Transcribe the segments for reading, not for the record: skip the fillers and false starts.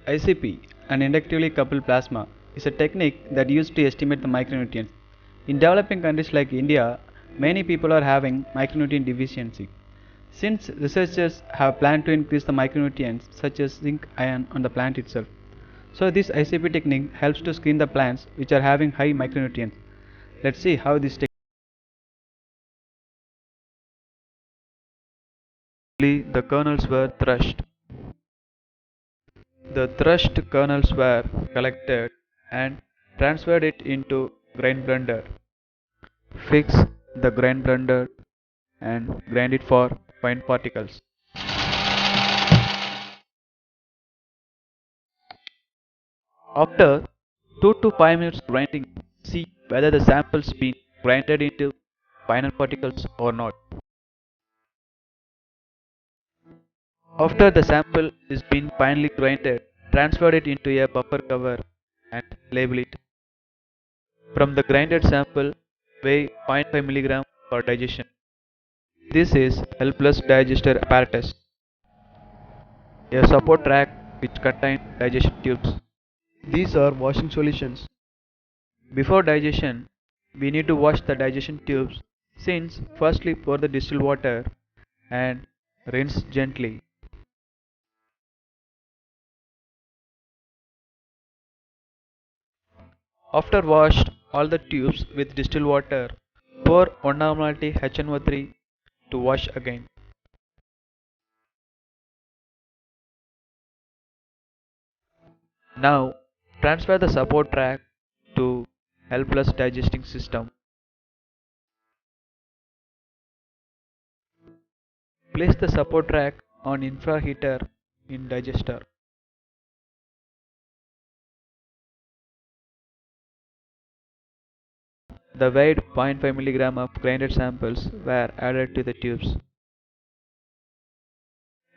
ICP, an inductively coupled plasma, is a technique that used to estimate the micronutrients. In developing countries like India, many people are having micronutrient deficiency. Since researchers have planned to increase the micronutrients such as zinc, iron on the plant itself. So this ICP technique helps to screen the plants which are having high micronutrients. Let's see how this technique the kernels were threshed. The threshed kernels were collected and transferred it into grain blender. Fix the grain blender and grind it for fine particles. After 2 to 5 minutes grinding, see whether the samples been grinded into finer particles or not. After the sample is been finely grinded, transfer it into a buffer cover and label it. From the grinded sample, weigh 0.5 mg for digestion. This is helpless digester apparatus, a support rack which contains digestion tubes. These are washing solutions. Before digestion, we need to wash the digestion tubes since firstly pour the distilled water and rinse gently. After washed all the tubes with distilled water, pour 1 normality HNO3 to wash again. Now transfer the support rack to helpless digesting system. Place the support rack on infra heater in digester. The weighed 0.5 mg of grinded samples were added to the tubes.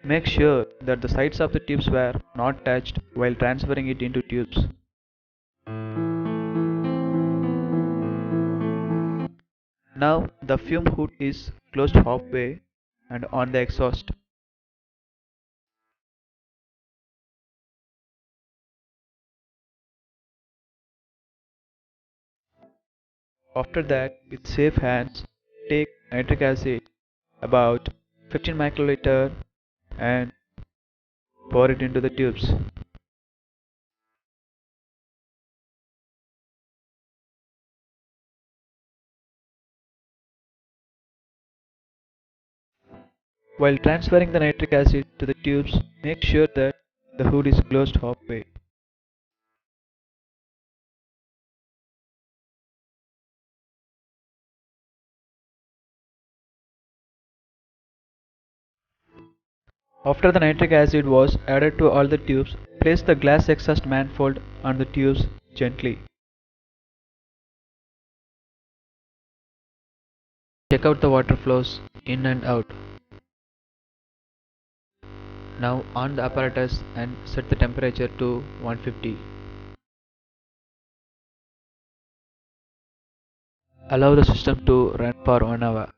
Make sure that the sides of the tubes were not touched while transferring it into tubes. Now the fume hood is closed halfway and on the exhaust. After that, with safe hands, take nitric acid about 15 microliter and pour it into the tubes. While transferring the nitric acid to the tubes, make sure that the hood is closed halfway. After the nitric acid was added to all the tubes, place the glass exhaust manifold on the tubes gently. Check out the water flows in and out. Now on the apparatus and set the temperature to 150. Allow the system to run for 1 hour.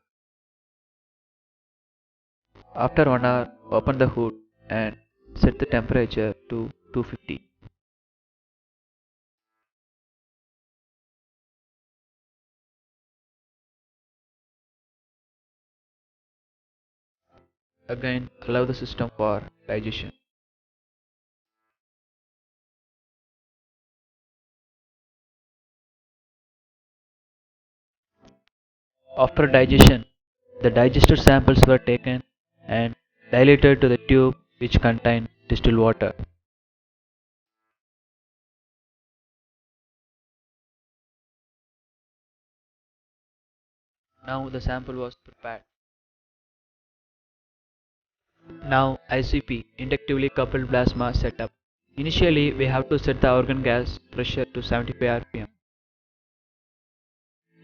After 1 hour, open the hood and set the temperature to 250. Again, allow the system for digestion. After digestion, the digested samples were taken and diluted to the tube which contained distilled water. Now the sample was prepared. Now ICP, inductively coupled plasma setup. Initially we have to set the organ gas pressure to 75 rpm.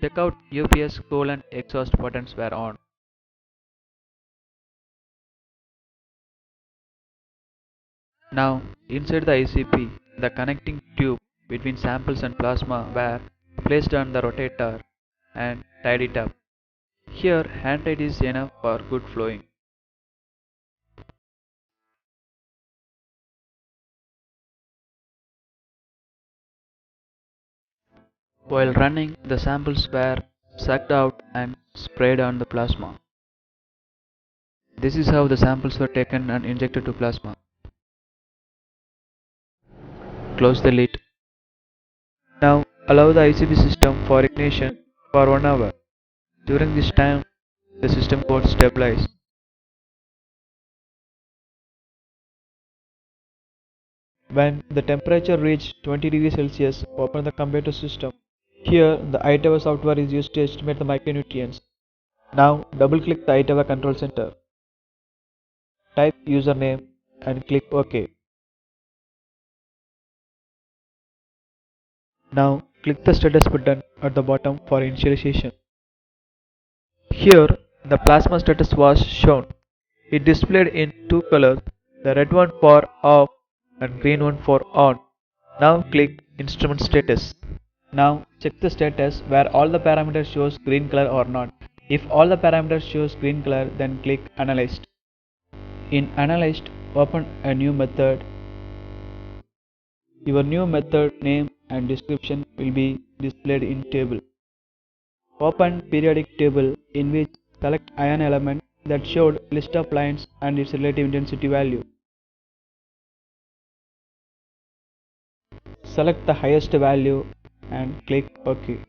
Check out UPS coolant exhaust buttons were on. Now inside the ICP, the connecting tube between samples and plasma were placed on the rotator and tied it up. Here hand tight is enough for good flowing. While running, the samples were sucked out and sprayed on the plasma. This is how the samples were taken and injected to plasma. Close the lid. Now allow the ICP system for ignition for 1 hour. During this time, the system got stabilized. When the temperature reached 20 degrees Celsius, open the computer system. Here, the ITAVA software is used to estimate the micronutrients. Now, double-click the ITAVA control center. Type username and click OK. Now, click the status button at the bottom for initialization. Here, the plasma status was shown. It displayed in two colors, the red one for off and green one for on. Now click instrument status. Now check the status where all the parameters shows green color or not. If all the parameters shows green color, then click analyzed. In analyzed, open a new method. Your new method name and description will be displayed in table. Open periodic table in which select ion element that showed list of lines and its relative intensity value. Select the highest value and click OK.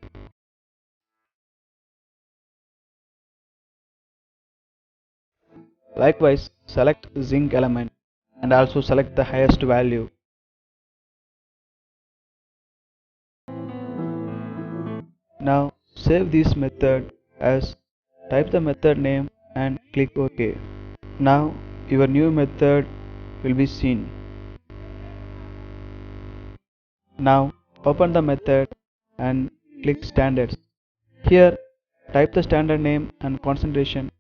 Likewise, select zinc element and also select the highest value. Now save this method as type the method name and click OK. Now your new method will be seen. Now open the method and click standards. Here type the standard name and concentration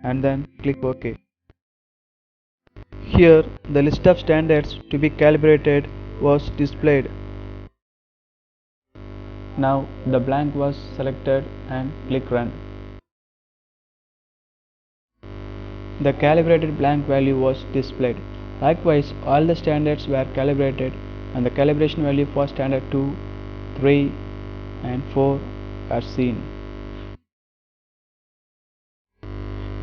and then click OK. Here the list of standards to be calibrated was displayed. Now the blank was selected and click run. The calibrated blank value was displayed. Likewise, all the standards were calibrated and the calibration value for standard 2, 3 and 4 are seen.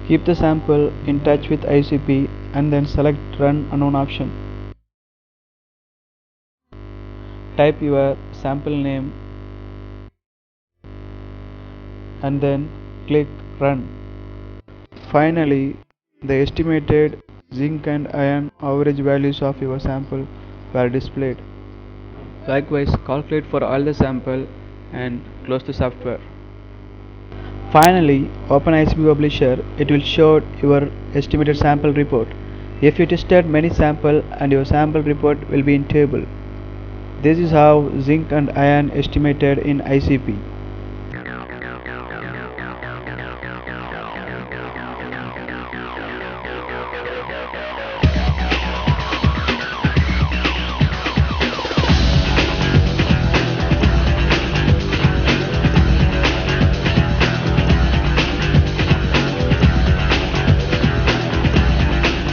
Keep the sample in touch with ICP and then select run unknown option. Type your sample name and then click run. Finally, the estimated zinc and iron average values of your sample were displayed. Likewise, calculate for all the sample and close the software. Finally, open ICP Publisher. It will show your estimated sample report. If you tested many sample and your sample report will be in table. This is how zinc and iron estimated in ICP.